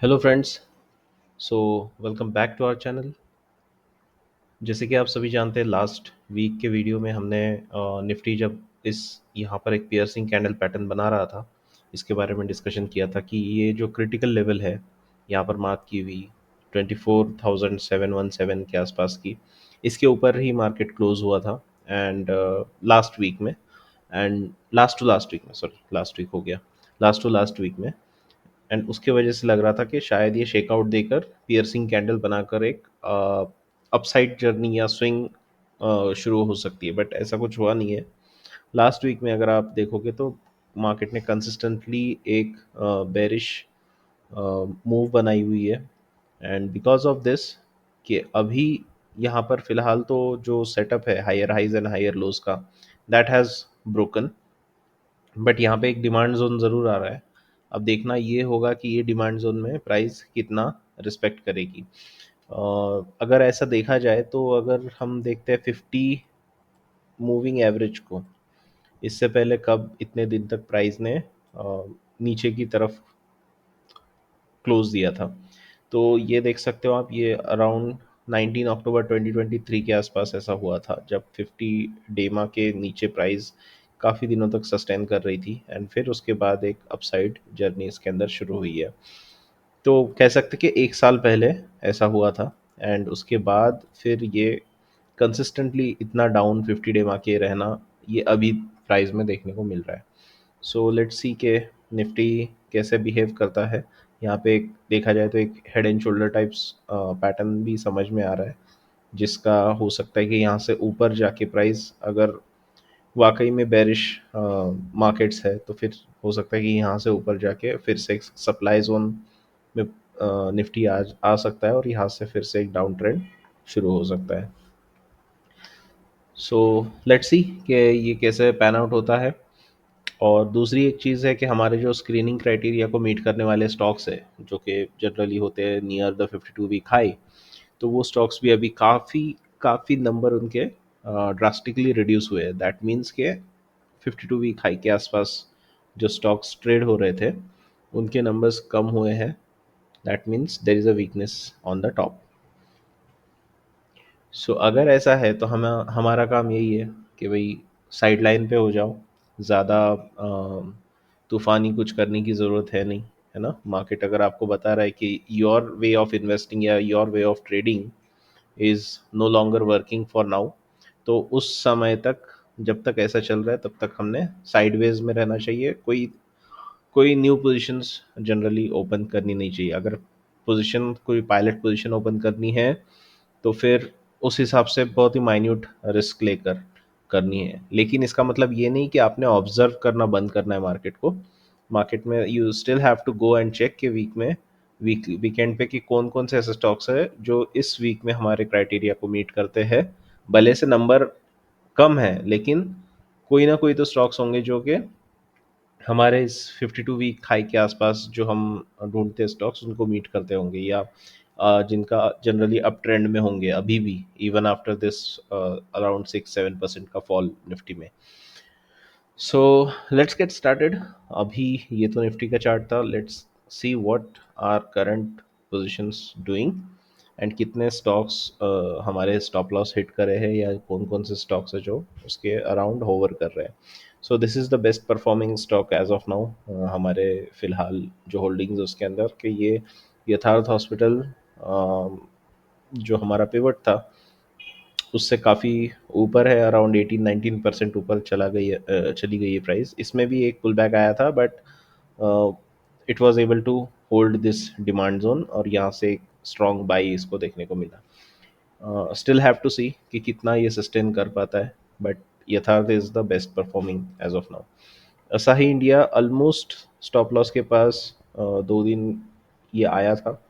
Hello friends. So welcome back to our channel. जैसे कि आप सभी जानते हैं, लास्ट वीक के वीडियो में हमने निफ्टी जब इस यहाँ पर एक पियर्सिंग कैंडल पैटर्न बना रहा था, इसके बारे में डिस्कशन किया था कि ये जो क्रिटिकल लेवल है यहाँ पर मार्क की हुई 24,717 के आसपास की, इसके ऊपर ही मार्केट क्लोज हुआ था। एंड लास्ट वीक में, एंड लास्ट वीक में, सॉरी लास्ट वीक हो गया, लास्ट वीक में। एंड उसके वजह से लग रहा था कि शायद ये शेकआउट देकर पियर्सिंग कैंडल बनाकर एक अपसाइड जर्नी या स्विंग शुरू हो सकती है, बट ऐसा कुछ हुआ नहीं है। लास्ट वीक में अगर आप देखोगे तो मार्केट ने कंसिस्टेंटली एक बेरिश मूव बनाई हुई है। एंड बिकॉज ऑफ दिस कि अभी यहाँ पर फिलहाल तो जो सेटअप है higher highs and higher lows का, दैट हैज़ ब्रोकन। बट यहाँ पे एक डिमांड जोन ज़रूर आ रहा है। अब देखना ये होगा कि ये डिमांड जोन में प्राइस कितना रिस्पेक्ट करेगी। अगर ऐसा देखा जाए तो अगर हम देखते हैं 50 मूविंग एवरेज को, इससे पहले कब इतने दिन तक प्राइस ने नीचे की तरफ क्लोज दिया था, तो ये देख सकते हो आप, ये अराउंड 19 अक्टूबर 2023 के आसपास ऐसा हुआ था जब 50 डेमा के नीचे प्राइस काफ़ी दिनों तक सस्टेन कर रही थी। एंड फिर उसके बाद एक अपसाइड जर्नी इसके अंदर शुरू हुई है। तो कह सकते कि एक साल पहले ऐसा हुआ था। एंड उसके बाद फिर ये कंसिस्टेंटली इतना डाउन 50 डेमा के रहना, ये अभी प्राइस में देखने को मिल रहा है। सो लेट्स सी के निफ्टी कैसे बिहेव करता है। यहाँ पे एक देखा जाए तो एक head and shoulder types pattern भी समझ में आ रहा है, जिसका हो सकता है कि यहाँ से ऊपर जाके प्राइस अगर वाकई में बेरिश मार्केट्स है तो फिर हो सकता है कि यहाँ से ऊपर जाके फिर से एक सप्लाई जोन में निफ्टी आज आ सकता है और यहाँ से फिर से एक डाउन ट्रेंड शुरू हो सकता है। सो लेट्स सी कि ये कैसे पैन आउट होता है। और दूसरी एक चीज़ है कि हमारे जो स्क्रीनिंग क्राइटेरिया को मीट करने वाले स्टॉक्स है, जो कि जनरली होते हैं नियर द 52 वीक हाई, तो वो स्टॉक्स भी अभी काफ़ी काफ़ी नंबर उनके ड्रास्टिकली रिड्यूस हुए हैं। दैट मीन्स के 52 वीक हाई के आसपास जो स्टॉक्स ट्रेड हो रहे थे, उनके नंबर्स कम हुए हैं। That means there is a weakness on the top. So अगर ऐसा है तो हमारा काम यही है कि भाई साइड लाइन पे हो जाओ। ज़्यादा तूफ़ानी कुछ करने की ज़रूरत है नहीं, है ना। मार्केट अगर आपको बता रहा है कि योर वे ऑफ इन्वेस्टिंग या your way of trading is no longer working for now, तो उस समय तक, जब तक ऐसा चल रहा है तब तक हमने साइडवेज में रहना चाहिए। कोई कोई न्यू पोजीशंस जनरली ओपन करनी नहीं चाहिए। अगर पोजीशन कोई पायलट पोजीशन ओपन करनी है तो फिर उस हिसाब से बहुत ही माइन्यूट रिस्क लेकर करनी है। लेकिन इसका मतलब ये नहीं कि आपने ऑब्जर्व करना बंद करना है मार्केट को। मार्केट में you still have to go and check कि वीकेंड पे कि कौन कौन से ऐसे स्टॉक्स है जो इस वीक में हमारे क्राइटेरिया को मीट करते हैं। भले से नंबर कम है, लेकिन कोई ना कोई तो स्टॉक्स होंगे जो कि हमारे इस 52 वीक हाई के आसपास जो हम ढूंढते हैं स्टॉक्स, उनको मीट करते होंगे, या जिनका जनरली अप ट्रेंड में होंगे अभी भी, इवन आफ्टर दिस अराउंड 6-7% का फॉल निफ्टी में। So let's get started. अभी ये तो निफ्टी का चार्ट था। Let's see what are current positions doing, and कितने स्टॉक्स हमारे स्टॉप लॉस हिट करे हैं, या कौन कौन से स्टॉक्स है जो उसके अराउंड होवर कर रहे हैं। So this is the best performing stock as of now हमारे फिलहाल जो होल्डिंग्स उसके अंदर, कि ये यथार्थ हॉस्पिटल जो हमारा पिवट था उससे काफ़ी ऊपर है, अराउंड 18-19% ऊपर चली गई है प्राइस। इसमें भी एक पुल बैक आया था, but it was able to hold this demand zone, और यहाँ से एक स्ट्रॉन्ग बाई इसको देखने को मिला। स्टिल हैव टू सी कि कितना ये सस्टेन कर पाता है, but Yatharth is the best performing as of now. Asahi India almost stop loss के पास 2 दिन ये आया था।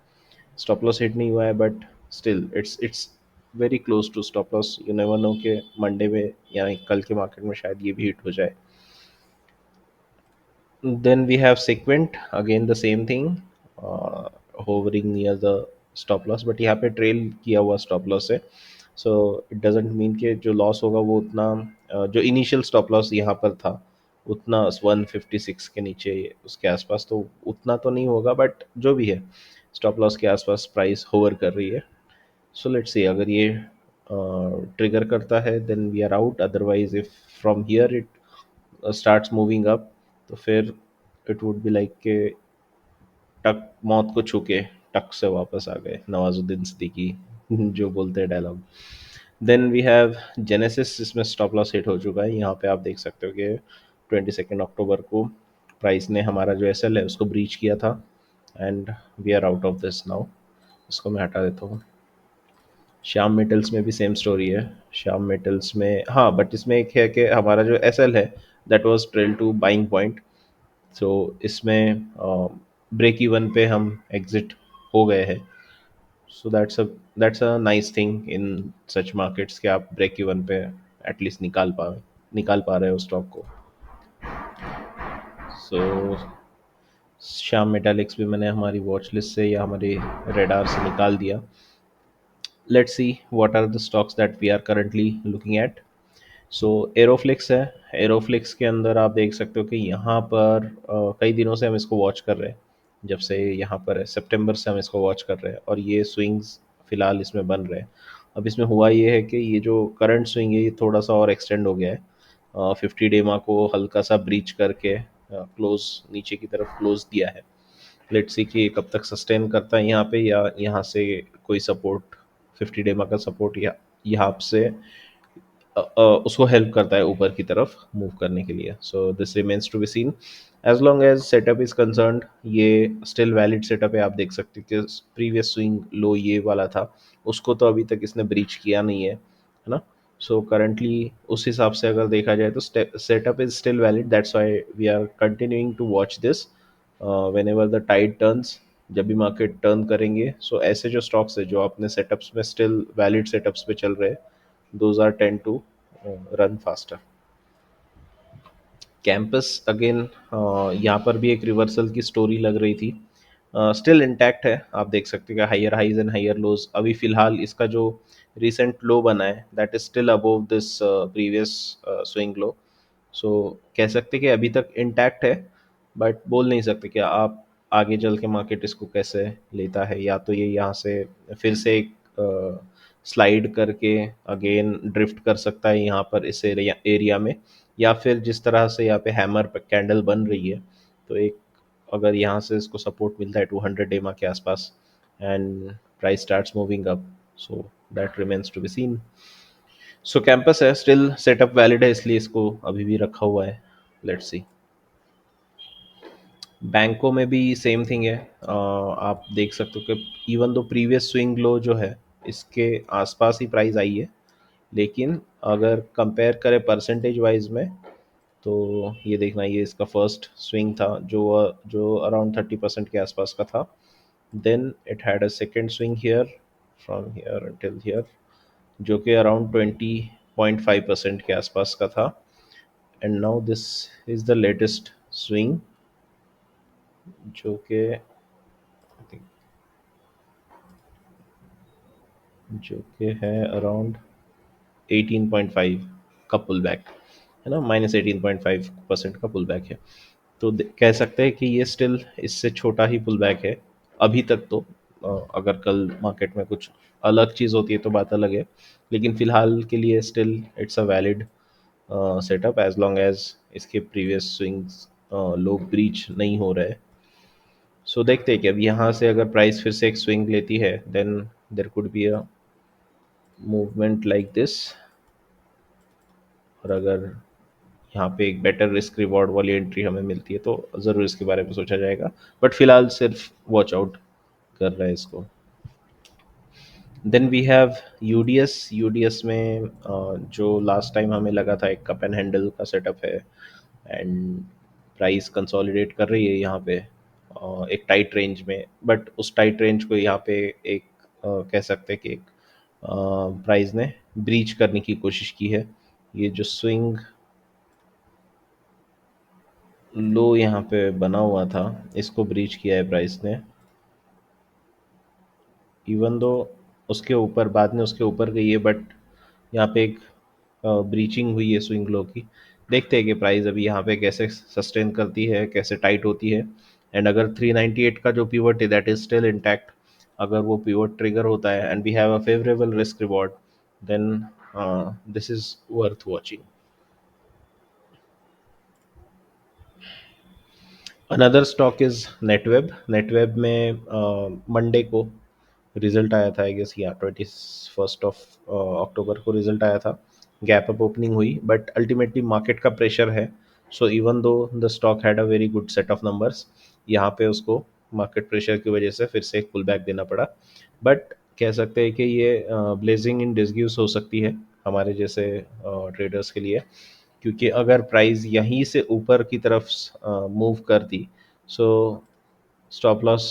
स्टॉप लॉस हिट नहीं हुआ है, but still it's very close to stop loss. You never know कि मंडे में या कल के मार्केट में शायद ये भी हिट हो जाए। Then we have Sequent, again the same thing, hovering near the stop loss, but यहाँ पे ट्रेल किया हुआ स्टॉप लॉस है। सो इट डजेंट मीन कि जो लॉस होगा वो उतना जो इनिशियल स्टॉप लॉस यहाँ पर था उतना 156 के नीचे, उसके आसपास तो उतना तो नहीं होगा, बट जो भी है स्टॉप लॉस के आसपास प्राइस होवर कर रही है। सो लेट्स सी, अगर ये ट्रिगर करता है then we are out, otherwise if from here it starts moving up, तो फिर इट वुड बी लाइक के टक मौत को छू के टक से वापस आ गए, नवाजुद्दीन सिद्दीकी जो बोलते हैं dialogue. Then we have Genesis, इसमें स्टॉप लॉस हिट हो चुका है। यहाँ पे आप देख सकते हो कि 22 अक्टूबर को प्राइस ने हमारा जो एस एल है उसको ब्रीच किया था, and we are out of this now. इसको मैं हटा देता हूँ। श्याम मेटल्स में भी सेम स्टोरी है। श्याम मेटल्स में हाँ, बट इसमें एक है कि हमारा जो एस एल है that was trail to buying point. So इसमें ब्रेक इवन पे हम एग्जिट हो गए हैं। So that's a nice thing in such markets कि आप ब्रेक इवन पे एटलीस्ट निकाल पा रहे हो स्टॉक को। सो श्याम मेटालिक्स भी मैंने हमारी वॉच लिस्ट से या हमारे रेडार से निकाल दिया। Let's see what are the stocks that we are currently looking at. So Aeroflex है। एरोफ्लिक्स के अंदर आप देख सकते हो कि यहाँ पर कई दिनों से हम इसको वॉच कर रहे हैं। जब से यहाँ पर है सितंबर से हम इसको वॉच कर रहे हैं, और ये स्विंग्स फिलहाल इसमें बन रहे हैं। अब इसमें हुआ ये है कि ये जो करंट स्विंग है ये थोड़ा सा और एक्सटेंड हो गया है। 50 डेमा को हल्का सा ब्रीच करके क्लोज, नीचे की तरफ क्लोज दिया है। लेट्स सी कि ये कब तक सस्टेन करता है यहाँ पे, या यहाँ से कोई सपोर्ट, 50 डेमा का सपोर्ट या यहाँ से उसको हेल्प करता है ऊपर की तरफ मूव करने के लिए। So this remains to be seen. As long as setup is concerned, ये स्टिल वैलिड सेटअप है। आप देख सकते हैं कि प्रीवियस स्विंग लो ये वाला था, उसको तो अभी तक इसने ब्रीच किया नहीं है ना। सो करंटली उस हिसाब से अगर देखा जाए तो setup is still valid, that's why we are continuing to watch this whenever the tide turns. जब भी मार्केट टर्न करेंगे, सो ऐसे जो स्टॉक्स है जो अपने सेटअप्स में स्टिल वैलिड सेटअप्स पे चल रहे हैं, those are tend to run faster. Campus again, यहाँ पर भी एक रिवर्सल की स्टोरी लग रही थी। स्टिल इंटैक्ट है। आप देख सकते हैं कि higher highs and higher lows, अभी फिलहाल इसका जो रिसेंट लो बना है that is still above this previous swing low. So कह सकते कि अभी तक इंटैक्ट है, बट बोल नहीं सकते कि आप आगे चल के मार्केट इसको कैसे लेता है। या तो ये यहाँ से फिर से एक स्लाइड करके अगेन ड्रिफ्ट कर सकता है यहाँ पर इस एरिया में, या फिर जिस तरह से यहाँ पे हैमर पे कैंडल बन रही है, तो एक अगर यहाँ से इसको सपोर्ट मिलता है 200 डेमा के आसपास and price starts moving up, so that remains to be seen. So Campus है स्टिल सेटअप वैलिड है, इसलिए इसको अभी भी रखा हुआ है। Let's see. बैंकों में भी सेम थिंग है। आप देख सकते हो कि इवन दो प्रीवियस स्विंग लो जो है इसके आसपास ही प्राइस आई है, लेकिन अगर कंपेयर करें परसेंटेज वाइज में, तो ये देखना, ये इसका फर्स्ट स्विंग था जो अराउंड 30% के आसपास का था। Then it had a second swing here from here until here, जो कि अराउंड 20.5% के आसपास का था। And now this is the latest swing, जो कि जो कि है अराउंड 18.5 का पुल बैक, है ना, -18.5% का पुल बैक है। तो कह सकते हैं कि ये स्टिल इससे छोटा ही पुल बैक है अभी तक तो। अगर कल मार्केट में कुछ अलग चीज़ होती है तो बात अलग है, लेकिन फिलहाल के लिए still it's a valid setup as long as इसके प्रीवियस स्विंग्स लो ब्रीच नहीं हो रहे। सो देखते हैं कि अब यहाँ से अगर प्राइस फिर से एक स्विंग लेती है then there could be a movement like this. और अगर यहाँ पे एक बेटर रिस्क रिवॉर्ड वाली एंट्री हमें मिलती है तो ज़रूर इसके बारे में सोचा जाएगा, बट फिलहाल सिर्फ वॉच आउट कर रहा है इसको। Then we have UDS. UDS में जो लास्ट टाइम हमें लगा था एक कप एंड हैंडल का सेटअप है, एंड प्राइस कंसोलिडेट कर रही है यहाँ पे एक टाइट रेंज में, बट उस टाइट रेंज को यहाँ पे एक कह सकते हैं कि एक प्राइस ने ब्रीच करने की कोशिश की है। ये जो स्विंग लो यहाँ पे बना हुआ था इसको ब्रीच किया है प्राइस ने, इवन दो उसके ऊपर बाद में उसके ऊपर गई है, बट यहाँ पे एक ब्रीचिंग हुई है स्विंग लो की। देखते हैं कि प्राइस अभी यहाँ पे कैसे सस्टेन करती है, कैसे टाइट होती है। एंड अगर 398 का जो पीवट है दैट इज स्टिल इंटैक्ट, अगर वो पीवट ट्रिगर होता है and we have a favourable risk reward, then this is worth watching. Another stock is Netweb. Netweb में मंडे को रिजल्ट आया था, आई गेस या 21 अक्टूबर को रिजल्ट आया था। गैप अप ओपनिंग हुई बट अल्टीमेटली मार्केट का प्रेशर है। So even though the stock had a very good set of numbers, यहाँ पे उसको मार्केट प्रेशर की वजह से फिर से एक पुल बैक देना पड़ा। बट कह सकते हैं कि ये ब्लेजिंग इन डिसग्यूज हो सकती है हमारे जैसे ट्रेडर्स के लिए, क्योंकि अगर प्राइस यहीं से ऊपर की तरफ मूव करती, सो स्टॉप लॉस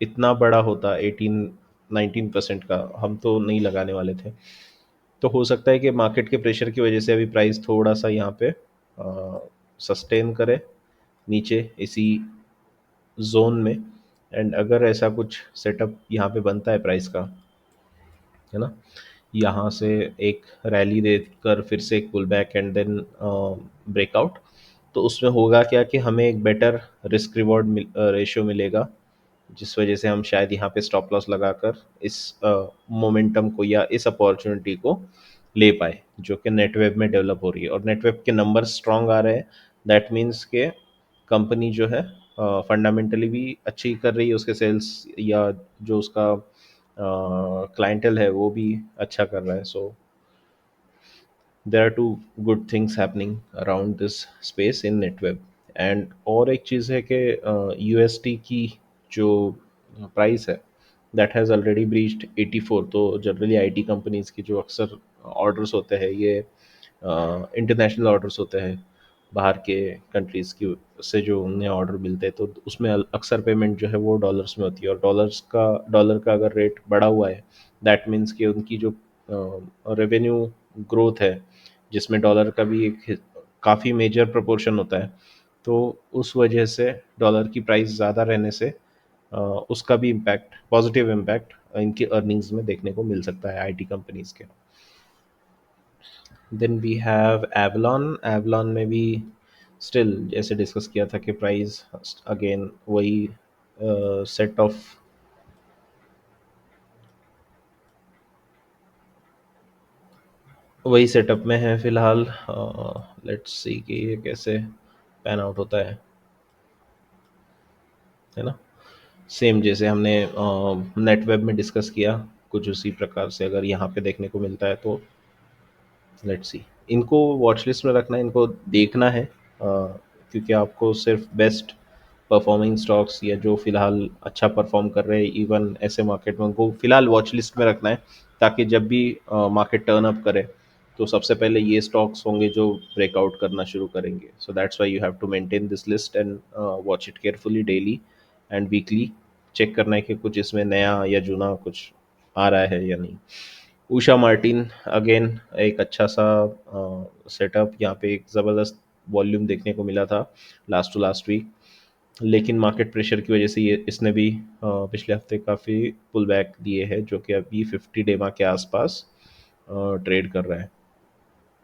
इतना बड़ा होता 18-19% का, हम तो नहीं लगाने वाले थे। तो हो सकता है कि मार्केट के प्रेशर की वजह से अभी प्राइस थोड़ा सा यहाँ पे सस्टेन करे नीचे इसी जोन में। एंड अगर ऐसा कुछ सेटअप यहाँ पे बनता है प्राइस का, है ना, यहाँ से एक रैली देकर फिर से एक pull back and then breakout, तो उसमें होगा क्या कि हमें एक बेटर रिस्क रिवॉर्ड रेशियो मिलेगा, जिस वजह से हम शायद यहाँ पे स्टॉप लॉस लगाकर इस मोमेंटम को या इस अपॉर्चुनिटी को ले पाए जो कि नेटवेब में डेवलप हो रही है। और नेटवेब के नंबर स्ट्रांग आ रहे हैं, दैट मीन्स के कंपनी जो है फंडामेंटली भी अच्छी कर रही है, उसके सेल्स या जो उसका क्लाइंटल है वो भी अच्छा कर रहा है। So there are two good things happening around this space in Netweb. And और एक चीज़ है कि यूएसटी की जो प्राइस है दैट हैज़ ऑलरेडी ब्रीच्ड 84। तो जनरली आईटी कंपनीज की जो अक्सर ऑर्डर्स होते हैं ये इंटरनेशनल ऑर्डर्स होते हैं, बाहर के कंट्रीज़ की से जो उन्हें ऑर्डर मिलते हैं, तो उसमें अक्सर पेमेंट जो है वो डॉलर्स में होती है। और डॉलर का अगर रेट बढ़ा हुआ है दैट मीन्स कि उनकी जो रेवेन्यू ग्रोथ है जिसमें डॉलर का भी एक काफ़ी मेजर प्रोपोर्शन होता है, तो उस वजह से डॉलर की प्राइस ज़्यादा रहने से उसका भी इम्पैक्ट, पॉजिटिव इम्पैक्ट इनकी अर्निंग्स में देखने को मिल सकता है आईटी कंपनीज के। Then we have Avalon. Avalon में भी स्टिल जैसे डिस्कस किया था कि प्राइस अगेन वही सेट ऑफ वही सेटअप में है फिलहाल। लेट्स सी कि ये कैसे पैन आउट होता है ना। सेम जैसे हमने नेट वेब में डिस्कस किया, कुछ उसी प्रकार से अगर यहाँ पे देखने को मिलता है तो लेट्स सी। इनको वॉच लिस्ट में रखना है, इनको देखना है क्योंकि आपको सिर्फ बेस्ट परफॉर्मिंग स्टॉक्स या जो फिलहाल अच्छा परफॉर्म कर रहे हैं इवन ऐसे मार्केट में उनको फिलहाल वॉच लिस्ट में रखना है, ताकि जब भी मार्केट टर्न अप करे तो सबसे पहले ये स्टॉक्स होंगे जो ब्रेकआउट करना शुरू करेंगे। So that's why you have to maintain this list and watch it carefully daily and weekly. Check करना है कि कुछ इसमें नया या जूना कुछ आ रहा है या नहीं। उषा मार्टिन अगेन एक अच्छा सा सेटअप, यहाँ पे एक ज़बरदस्त वॉल्यूम देखने को मिला था लास्ट टू लास्ट वीक, लेकिन मार्केट प्रेशर की वजह से ये इसने भी पिछले हफ्ते काफ़ी पुल बैक दिए हैं, जो कि अभी 50 डेमा के आसपास ट्रेड कर रहा है।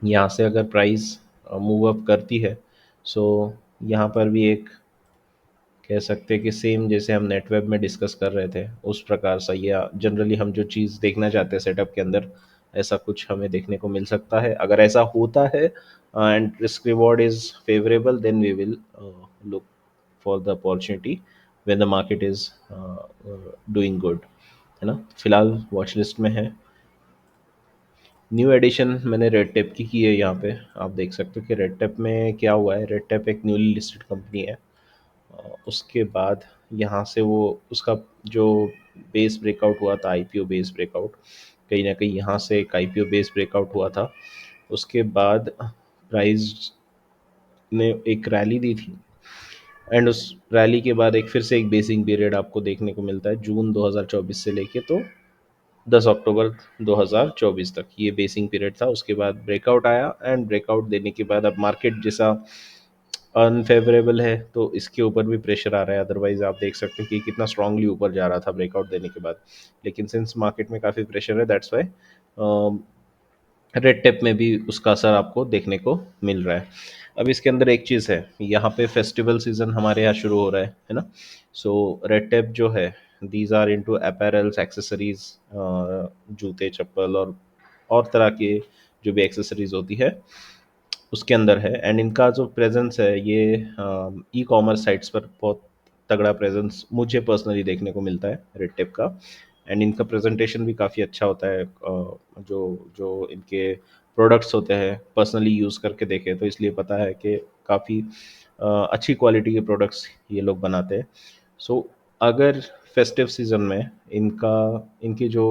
यहाँ से अगर प्राइस मूव अप करती है, सो यहाँ पर भी एक कह सकते हैं कि सेम जैसे हम नेटवेब में डिस्कस कर रहे थे उस प्रकार सा, या जनरली हम जो चीज़ देखना चाहते हैं सेटअप के अंदर ऐसा कुछ हमें देखने को मिल सकता है। अगर ऐसा होता है and risk reward is favourable, then we will look for the opportunity when the market is doing good, है ना। फिलहाल वॉच लिस्ट में है। न्यू एडिशन मैंने रेड टेप की है, यहाँ पे आप देख सकते हो कि रेड टेप में क्या हुआ है। रेड टेप एक न्यूली लिस्टेड कंपनी है। उसके बाद यहाँ से वो उसका जो बेस ब्रेकआउट हुआ था, आईपीओ बेस ब्रेकआउट, कहीं ना कहीं यहाँ से एक आईपीओ बेस ब्रेकआउट हुआ था। उसके बाद प्राइस ने एक रैली दी थी एंड उस रैली के बाद एक फिर से एक बेसिंग पीरियड आपको देखने को मिलता है जून 2024 से लेके तो 10 अक्टूबर 2024 तक ये बेसिंग पीरियड था। उसके बाद ब्रेकआउट आया एंड ब्रेकआउट देने के बाद अब मार्केट जैसा अनफेवरेबल है तो इसके ऊपर भी प्रेशर आ रहा है। अदरवाइज आप देख सकते हैं कि कितना स्ट्रांगली ऊपर जा रहा था ब्रेकआउट देने के बाद, लेकिन सिंस मार्केट में काफ़ी प्रेशर है दैट्स वाई रेड टेप में भी उसका असर आपको देखने को मिल रहा है। अब इसके अंदर एक चीज़ है, यहाँ पे फेस्टिवल सीजन हमारे यहाँ शुरू हो रहा है ना। सो रेड टेप जो है, these are into apparels, accessories, जूते चप्पल और तरह के जो भी एक्सेसरीज होती है उसके अंदर है। एंड इनका जो प्रेजेंस है ये ई कॉमर्स साइट्स पर बहुत तगड़ा प्रेजेंस मुझे पर्सनली देखने को मिलता है रेड टेप का। एंड इनका प्रेजेंटेशन भी काफ़ी अच्छा होता है। जो जो इनके प्रोडक्ट्स होते हैं पर्सनली यूज़ करके देखे तो इसलिए पता है कि काफ़ी अच्छी क्वालिटी के प्रोडक्ट्स ये लोग बनाते हैं। सो अगर फेस्टिव सीजन में इनका इनकी जो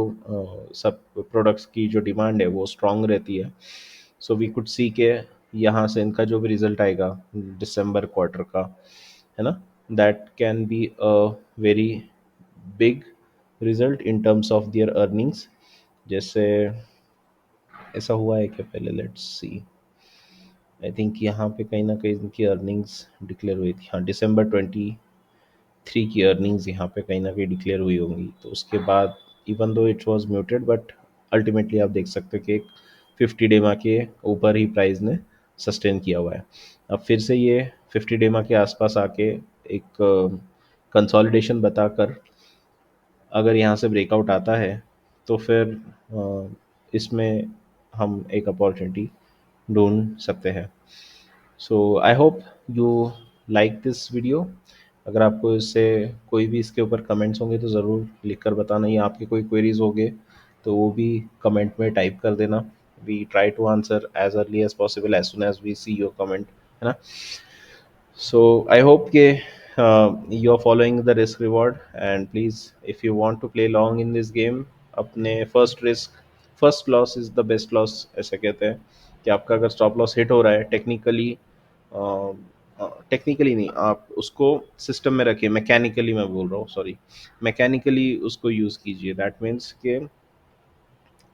सब प्रोडक्ट्स की जो डिमांड है वो स्ट्रांग रहती है। सो वी कुड सी के यहाँ से इनका जो भी रिजल्ट आएगा दिसंबर क्वार्टर का, है ना, that can be a very big result in terms of their earnings. जैसे ऐसा हुआ है कि पहले लेट्स सी, आई थिंक यहाँ पे कहीं ना कहीं इनकी अर्निंग्स डिक्लेयर हुई थी। हाँ, दिसंबर 23 की अर्निंग्स यहाँ पे कहीं ना कहीं डिक्लेयर हुई होंगी। तो उसके बाद even though it was muted but ultimately आप देख सकते हो कि एक 50 डेमा के ऊपर ही प्राइस ने सस्टेन किया हुआ है। अब फिर से ये 50 डेमा के आसपास आके एक कंसोलिडेशन बताकर अगर यहाँ से ब्रेकआउट आता है तो फिर इसमें हम एक अपॉर्चुनिटी ढूंढ सकते हैं। So I hope you like this video. अगर आपको इससे कोई भी इसके ऊपर कमेंट्स होंगे तो ज़रूर लिख कर बताना, या आपके कोई क्वेरीज होंगे तो वो भी कमेंट में टाइप कर देना। We try to answer as early as possible as soon as we see your comment, है ना। So I hope कि you are following the risk reward, and please if you want to play long in this game, अपने first loss is the best loss ऐसे कहते हैं कि आपका अगर स्टॉप लॉस हिट हो रहा है टेक्निकली, टेक्निकली नहीं, आप उसको सिस्टम में रखिए, मैकेनिकली मैं बोल रहा हूँ, सॉरी, मैकेनिकली उसको यूज़ कीजिए। दैट मीन्स कि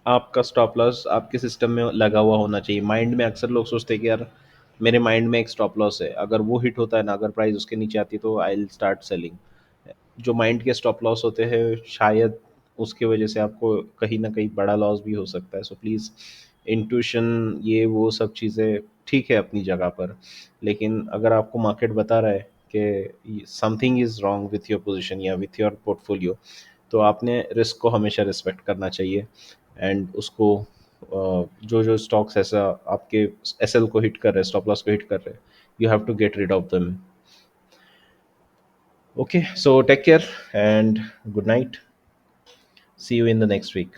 आपका स्टॉप लॉस आपके सिस्टम में लगा हुआ होना चाहिए। माइंड में अक्सर लोग सोचते हैं कि यार मेरे माइंड में एक स्टॉप लॉस है, अगर वो हिट होता है ना, अगर प्राइस उसके नीचे आती है तो आई विल स्टार्ट सेलिंग। जो माइंड के स्टॉप लॉस होते हैं शायद उसके वजह से आपको कहीं ना कहीं बड़ा लॉस भी हो सकता है। सो प्लीज़, इंट्यूशन ये वो सब चीज़ें ठीक है अपनी जगह पर, लेकिन अगर आपको मार्केट बता रहा है कि something is wrong with your position या विथ योर पोर्टफोलियो, तो आपने रिस्क को हमेशा रिस्पेक्ट करना चाहिए। एंड उसको जो जो स्टॉक्स ऐसा आपके एसएल को हिट कर रहे हैं, स्टॉप लॉस को हिट कर रहे हैं, you have to get rid of them. Okay, so take care and good night. See you in the next week.